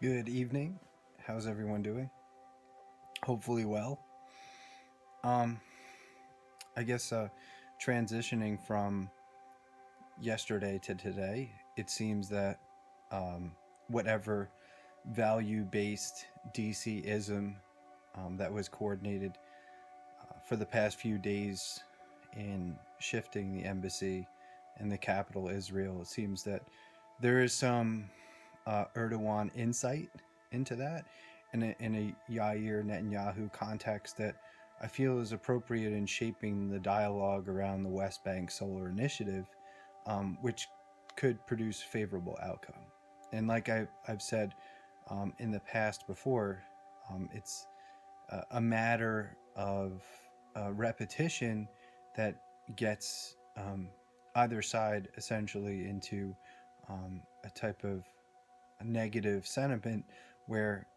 Good evening. How's everyone doing? Hopefully well. Um, I guess transitioning from yesterday to today, it seems that um, whatever value-based DC-ism that was coordinated for the past few days in shifting the embassy in the capital Israel, it seems that there is some Erdogan insight into that in a Yair Netanyahu context that I feel is appropriate in shaping the dialogue around the West Bank Solar Initiative, which could produce a favorable outcome. And like I've said in the past before, it's a matter of repetition that gets either side essentially into a type of a negative sentiment where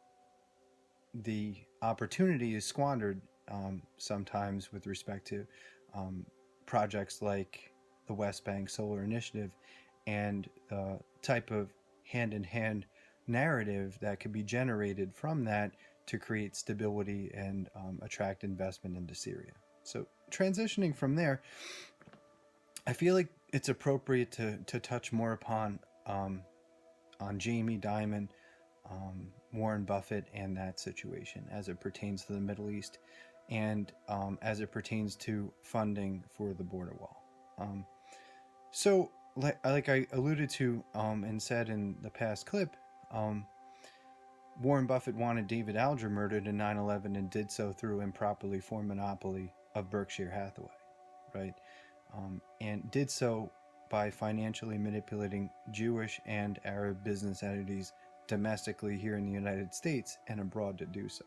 the opportunity is squandered sometimes with respect to um, projects like the West Bank Solar Initiative and the type of hand in hand narrative that could be generated from that to create stability and attract investment into Syria. So, transitioning from there, I feel like it's appropriate to touch more upon on Jamie Dimon, Warren Buffett, and that situation as it pertains to the Middle East and as it pertains to funding for the border wall. So, like I alluded to and said in the past clip, um, Warren Buffett wanted David Alger murdered in 9/11 and did so through improperly formed monopoly of Berkshire Hathaway, right? And did so by financially manipulating Jewish and Arab business entities domestically here in the United States and abroad to do so.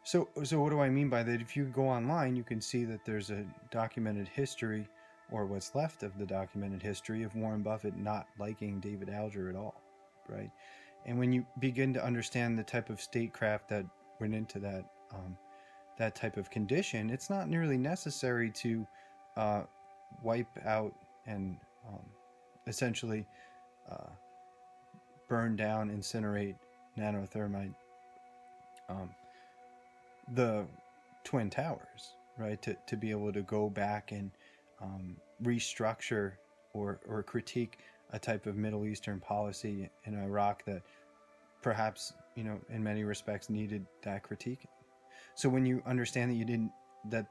So what do I mean by that? If you go online, you can see that there's a documented history, or what's left of the documented history, of Warren Buffett not liking David Alger at all, right? And when you begin to understand the type of statecraft that went into that type of condition, it's not nearly necessary to uh, wipe out and essentially uh, burn down, incinerate, nanothermite um, the Twin Towers, right? To be able to go back and restructure or critique a type of Middle Eastern policy in Iraq that perhaps, in many respects needed that critique. So when you understand that you didn't, that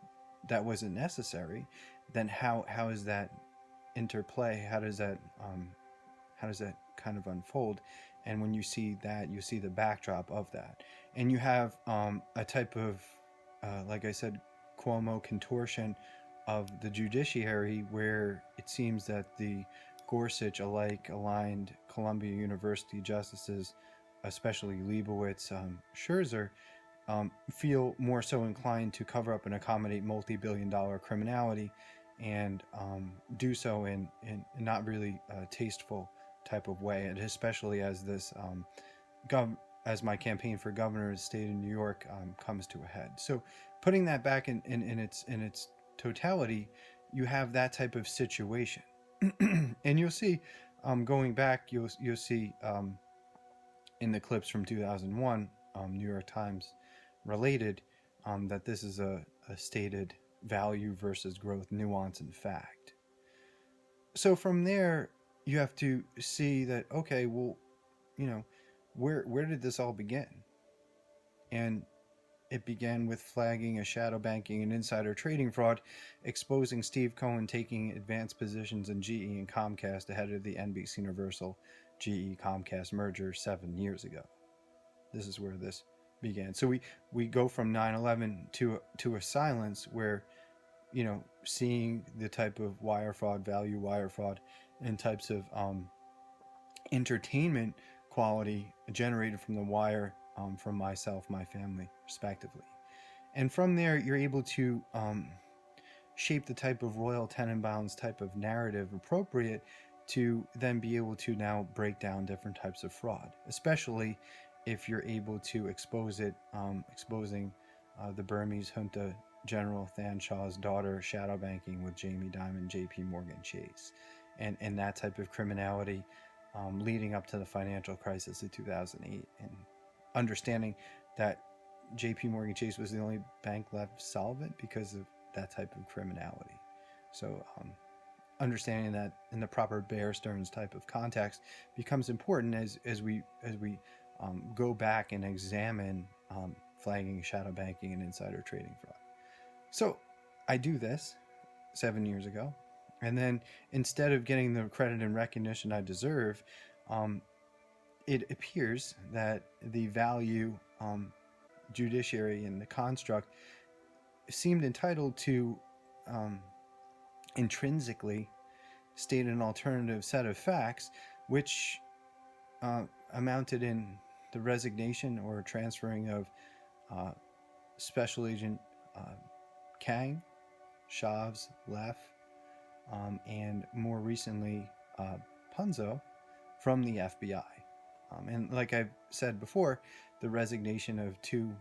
that wasn't necessary, then how is that interplay? How does that kind of unfold? And when you see that, you see the backdrop of that, and you have a type of, like I said, Cuomo contortion of the judiciary, where it seems that the Gorsuch alike aligned Columbia University justices, especially Leibowitz, Scherzer, feel more so inclined to cover up and accommodate multi-billion-dollar criminality, and do so in not really tasteful type of way, and especially as this as my campaign for governor of the state of New York comes to a head. So, putting that back in its totality, you have that type of situation, and you'll see, going back, you'll see in the clips from 2001, New York Times related, that this is a stated value versus growth nuance and fact. So from there, you have to see that, okay, well, you know, where did this all begin? And it began with flagging a shadow banking and insider trading fraud, exposing Steve Cohen taking advanced positions in GE and Comcast ahead of the NBC Universal GE Comcast merger 7 years ago. This is where this began. So we go from 9/11 to a silence where, seeing the type of wire fraud, value wire fraud, and types of entertainment quality generated from the wire, from myself, my family, respectively. And from there, you're able to shape the type of Royal Tenenbaums type of narrative appropriate to then be able to now break down different types of fraud, especially if you're able to expose it, exposing the Burmese junta General Thanshaw's daughter shadow banking with Jamie Dimon, J.P. Morgan Chase, and that type of criminality, leading up to the financial crisis of 2008, and understanding that J.P. Morgan Chase was the only bank left solvent because of that type of criminality. So understanding that in the proper Bear Stearns type of context becomes important as we go back and examine flagging, shadow banking, and insider trading fraud. So I do this 7 years ago, and then instead of getting the credit and recognition I deserve, um, it appears that the value judiciary and the construct seemed entitled to um, intrinsically state an alternative set of facts, which uh, amounted in the resignation or transferring of uh, Special Agent Kang, Shavs, Leff, and more recently Punzo from the FBI. And like I've said before, the resignation of two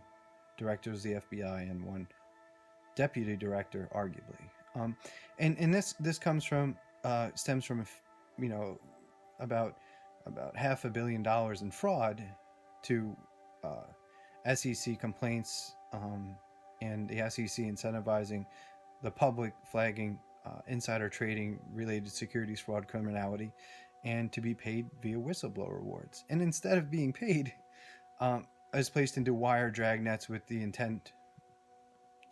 directors of the FBI and one deputy director, arguably. And this comes from stems from you know about $500 million in fraud to SEC complaints, and the SEC incentivizing the public flagging insider trading related securities fraud criminality, and to be paid via whistleblower rewards. And instead of being paid, is placed into wire drag nets with the intent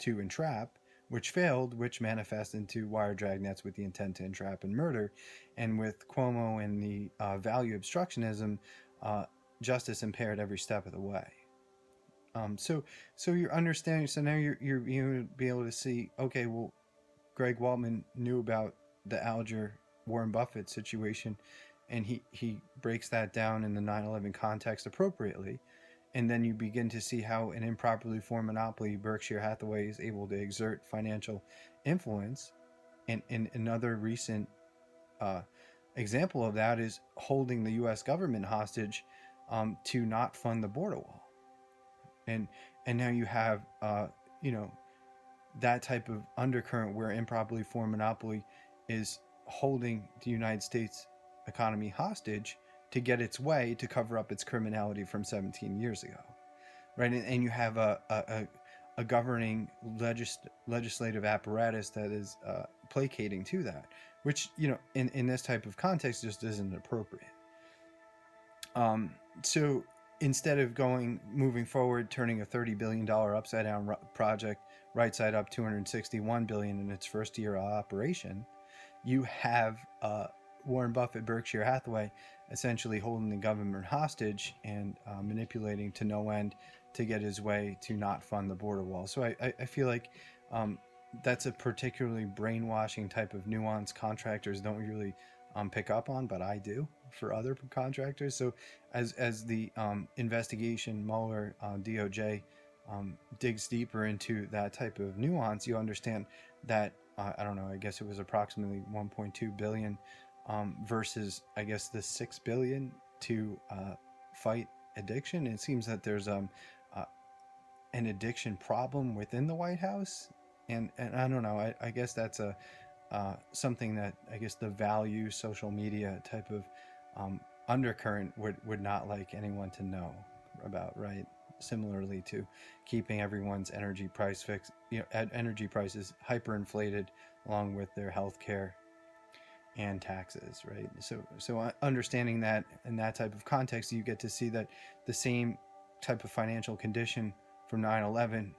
to entrap, which failed, which manifests into wire drag nets with the intent to entrap and murder. And with Cuomo and the value obstructionism, justice impaired every step of the way. So you're understanding. So now you're be able to see. Okay, well, Greg Waltman knew about the Alger Warren Buffett situation, and he breaks that down in the 9/11 context appropriately. And then you begin to see how an improperly formed monopoly, Berkshire Hathaway, is able to exert financial influence. And another recent example of that is holding the U.S. government hostage to not fund the border wall. And now you have that type of undercurrent where improperly formed monopoly is holding the United States economy hostage to get its way to cover up its criminality from 17 years ago, right? And you have a governing legislative apparatus that is placating to that, which in this type of context just isn't appropriate. So instead of moving forward, turning a $30 billion upside down project right side up, $261 billion in its first year of operation, you have Warren Buffett, Berkshire Hathaway, essentially holding the government hostage and manipulating to no end to get his way to not fund the border wall. So I feel like that's a particularly brainwashing type of nuance contractors don't really pick up on, but I do for other contractors. So as the investigation, Mueller, DOJ digs deeper into that type of nuance, you understand that I don't know, I guess it was approximately 1.2 billion versus I guess the 6 billion to fight addiction. It seems that there's an addiction problem within the White House, and I don't know. I guess that's something that I guess the value social media type of undercurrent would not like anyone to know about, right? Similarly to keeping everyone's energy price fixed, energy prices hyperinflated along with their health care and taxes, right? So understanding that in that type of context, you get to see that the same type of financial condition from 9/11,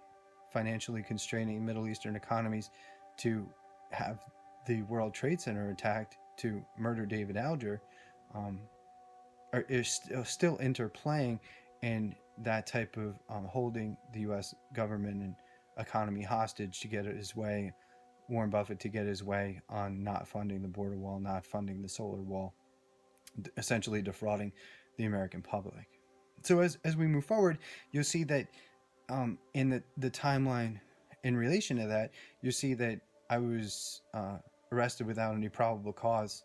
financially constraining Middle Eastern economies to have the World Trade Center attacked to murder David Alger, is still interplaying in that type of holding the U.S. government and economy hostage to get his way, Warren Buffett to get his way on not funding the border wall, not funding the solar wall, essentially defrauding the American public. So as we move forward, you'll see that in the timeline in relation to that, you'll see that I was arrested without any probable cause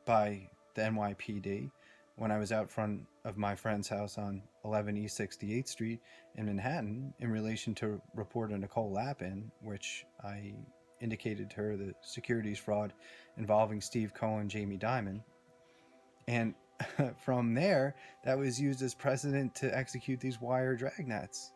by the NYPD when I was out front of my friend's house on 11 East 68th Street in Manhattan in relation to report a Nicole Lapin, which I indicated to her the securities fraud involving Steve Cohen, Jamie Dimon. And from there, that was used as precedent to execute these wire dragnets,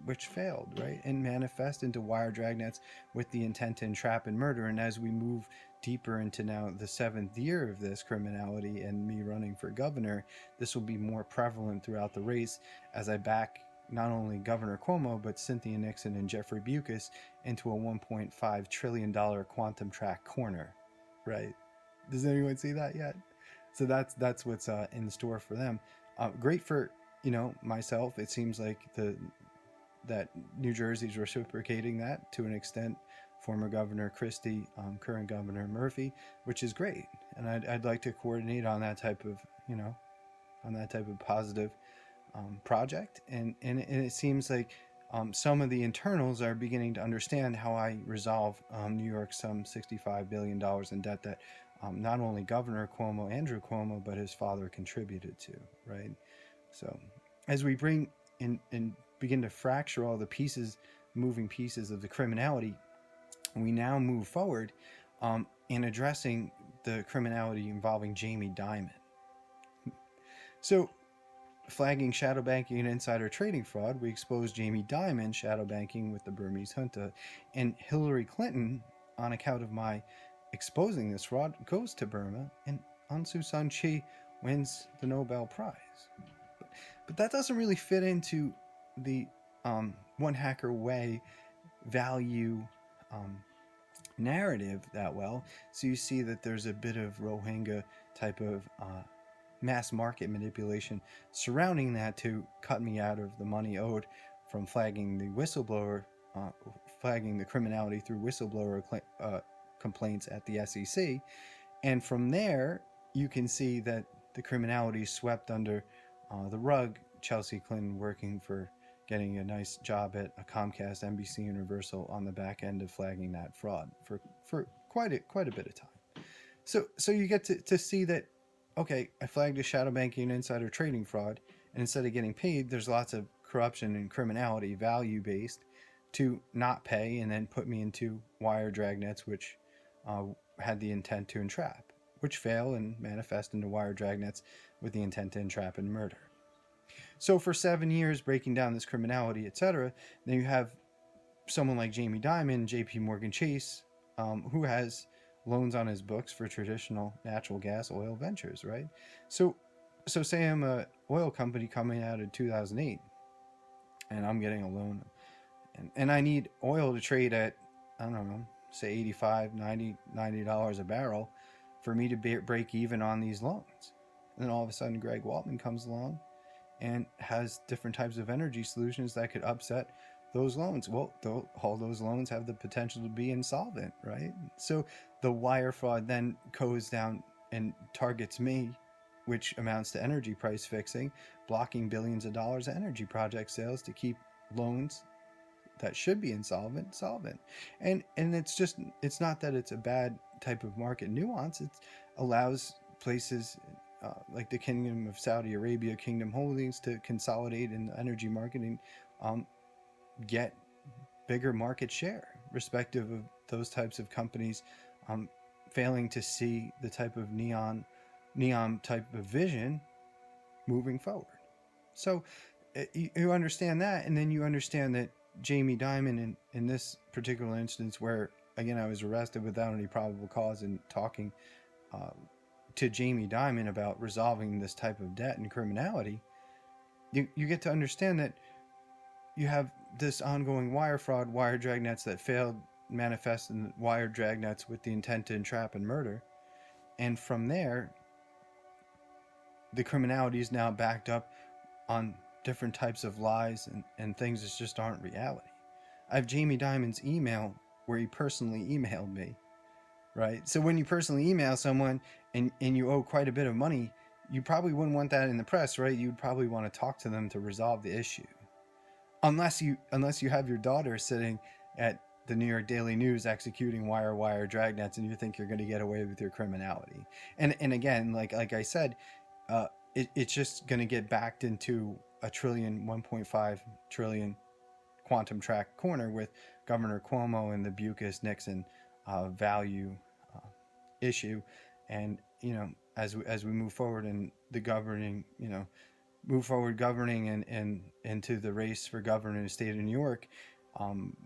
which failed, right? And manifest into wire dragnets with the intent to entrap and murder. And as we move deeper into now the 7th year of this criminality and me running for governor, this will be more prevalent throughout the race as I back not only Governor Cuomo, but Cynthia Nixon and Jeffrey Buttigieg into a $1.5 trillion quantum track corner, right? Does anyone see that yet? So that's what's in store for them. Great for myself. It seems like that New Jersey's reciprocating that to an extent. Former Governor Christie, current Governor Murphy, which is great, and I'd like to coordinate on that type of positive project, and it seems like some of the internals are beginning to understand how I resolve New York's some $65 billion in debt that not only Governor Cuomo, Andrew Cuomo, but his father contributed to, right? So as we bring in and begin to fracture all the pieces, moving pieces of the criminality, we now move forward in addressing the criminality involving Jamie Dimon. So, flagging shadow banking and insider trading fraud, we exposed Jamie Dimon shadow banking with the Burmese junta, and Hillary Clinton, on account of my exposing this fraud, goes to Burma, and Aung San Suu Kyi wins the Nobel Prize. But that doesn't really fit into the one hacker way value narrative that well. So you see that there's a bit of Rohingya type of mass market manipulation surrounding that to cut me out of the money owed from flagging the whistleblower, flagging the criminality through whistleblower complaints at the SEC. And from there, you can see that the criminality swept under the rug. Chelsea Clinton working for getting a nice job at a Comcast, NBC Universal on the back end of flagging that fraud for quite a bit of time. So you get to see that, okay, I flagged a shadow banking and insider trading fraud, and instead of getting paid, there's lots of corruption and criminality, value based, to not pay and then put me into wire dragnets, which had the intent to entrap, which fail and manifest into wire dragnets with the intent to entrap and murder. So for 7 years, breaking down this criminality, etc., then you have someone like Jamie Dimon, J.P. Morgan Chase, who has loans on his books for traditional natural gas oil ventures, right? So say I'm a oil company coming out of 2008, and I'm getting a loan, and I need oil to trade at, I don't know, say $85, $90 a barrel for me to break even on these loans. And then all of a sudden, Greg Waltman comes along and has different types of energy solutions that could upset those loans. Well, all those loans have the potential to be insolvent, right? So the wire fraud then goes down and targets me, which amounts to energy price fixing, blocking billions of dollars of energy project sales to keep loans that should be insolvent solvent. And it's not that it's a bad type of market nuance. It allows places like the Kingdom of Saudi Arabia, Kingdom Holdings, to consolidate in the energy market and get bigger market share, respective of those types of companies failing to see the type of neon type of vision moving forward. So you understand that, and then you understand that Jamie Dimon, in this particular instance, where again I was arrested without any probable cause and talking to Jamie Dimon about resolving this type of debt and criminality, you get to understand that you have this ongoing wire fraud, wire dragnets that failed, manifest in wire dragnets with the intent to entrap and murder. And from there, the criminality is now backed up on different types of lies and things that just aren't reality. I have Jamie Dimon's email where he personally emailed me, right? So when you personally email someone and you owe quite a bit of money, you probably wouldn't want that in the press, right? You'd probably want to talk to them to resolve the issue. Unless you have your daughter sitting at the New York Daily News executing wire dragnets, and you think you're going to get away with your criminality. And again, like I said, it's just going to get backed into a trillion, 1.5 trillion quantum track corner with Governor Cuomo and the Buttigieg Nixon value issue. And as we move forward in the governing, move forward governing and into the race for governor in the state of New York, um,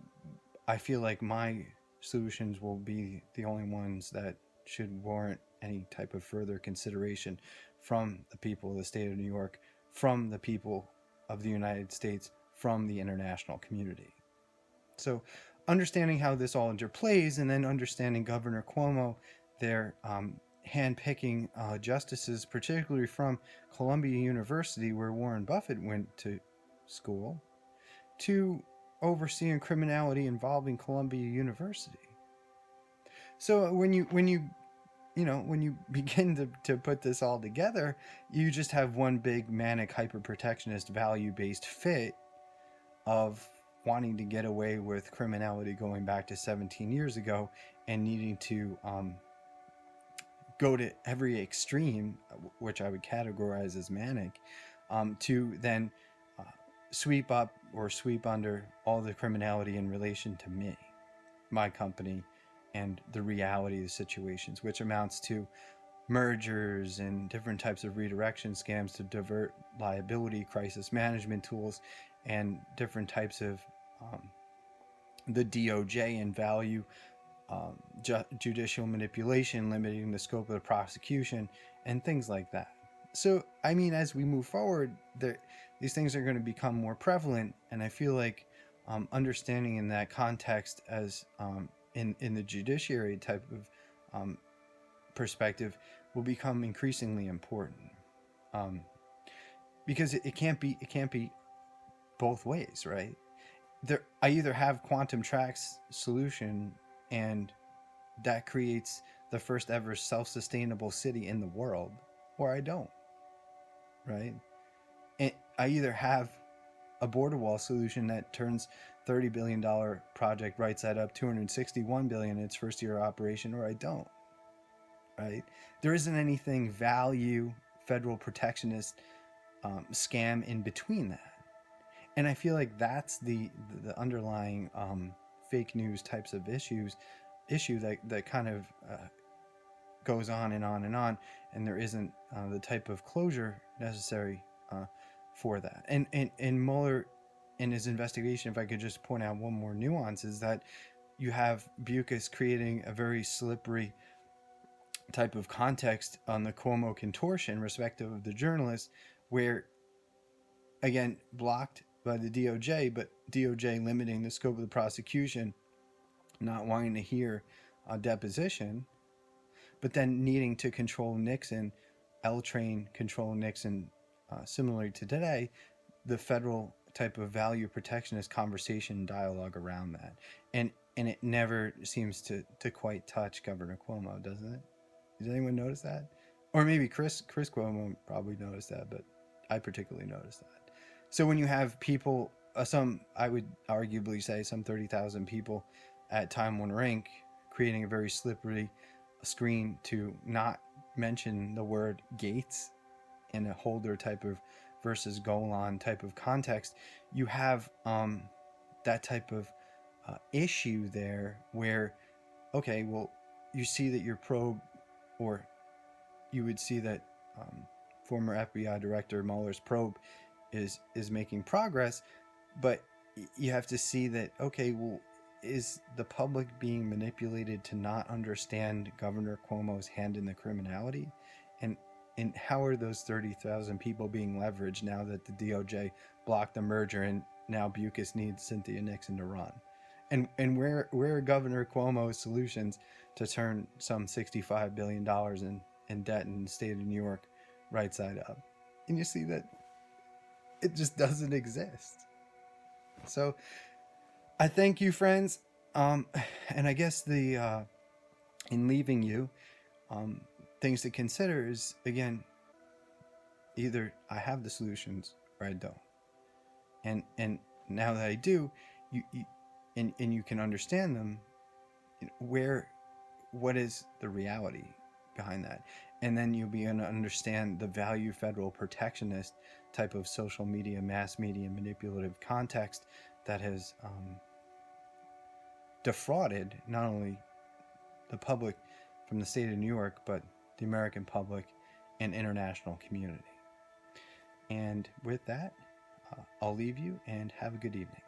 I feel like my solutions will be the only ones that should warrant any type of further consideration from the people of the state of New York, from the people of the United States, from the international community. So, understanding how this all interplays, and then understanding Governor Cuomo, their handpicking justices, particularly from Columbia University, where Warren Buffett went to school, to overseeing criminality involving Columbia University. So when you begin to put this all together, you just have one big manic hyper protectionist value based fit of wanting to get away with criminality going back to 17 years ago and needing to go to every extreme, which I would categorize as manic, to then uh, sweep up or sweep under all the criminality in relation to me, my company, and the reality of the situations, which amounts to mergers and different types of redirection scams to divert liability, crisis management tools, and different types of um, the DOJ and value judicial manipulation, limiting the scope of the prosecution, and things like that. So, I mean, as we move forward, these things are going to become more prevalent, and I feel like understanding in that context as in the judiciary type of perspective will become increasingly important, um, because it can't be both ways, right? I either have quantum tracks solution, and that creates the first ever self-sustainable city in the world, or I don't, right? And I either have a border wall solution that turns $30 billion project right side up, $261 billion in its first year of operation, or I don't, right? There isn't anything value federal protectionist scam in between that. And I feel like that's the underlying fake news types of issue that kind of goes on and on and on, and there isn't the type of closure necessary for that. And Mueller, in his investigation, if I could just point out one more nuance, is that you have Bukis creating a very slippery type of context on the Cuomo contortion, respective of the journalist, where again blocked by the DOJ, but DOJ limiting the scope of the prosecution, not wanting to hear a deposition, but then needing to control Nixon, L-Train control Nixon, similarly to today, the federal type of value protectionist conversation dialogue around that. And it never seems to quite touch Governor Cuomo, doesn't it? Does anyone notice that? Or maybe Chris Cuomo probably noticed that, but I particularly noticed that. So when you have people, I would arguably say some 30,000 people at Time Warner Inc., creating a very slippery screen to not mention the word Gates in a holder type of versus Golan type of context, you have that type of issue there where, okay, well, you see that your probe, or you would see that former FBI Director Mueller's probe is making progress, but you have to see that, okay, well, is the public being manipulated to not understand Governor Cuomo's hand in the criminality? And how are those 30,000 people being leveraged now that the DOJ blocked the merger and now Bukis needs Cynthia Nixon to run? And where are Governor Cuomo's solutions to turn some $65 billion in debt in the state of New York right side up? And you see that it just doesn't exist. So I thank you, friends. And I guess in leaving you, things to consider is, again, either I have the solutions or I don't. And now that I do, you and you can understand them, what is the reality behind that? And then you'll begin to understand the value federal protectionist type of social media, mass media, manipulative context that has defrauded not only the public from the state of New York, but the American public and international community. And with that, I'll leave you and have a good evening.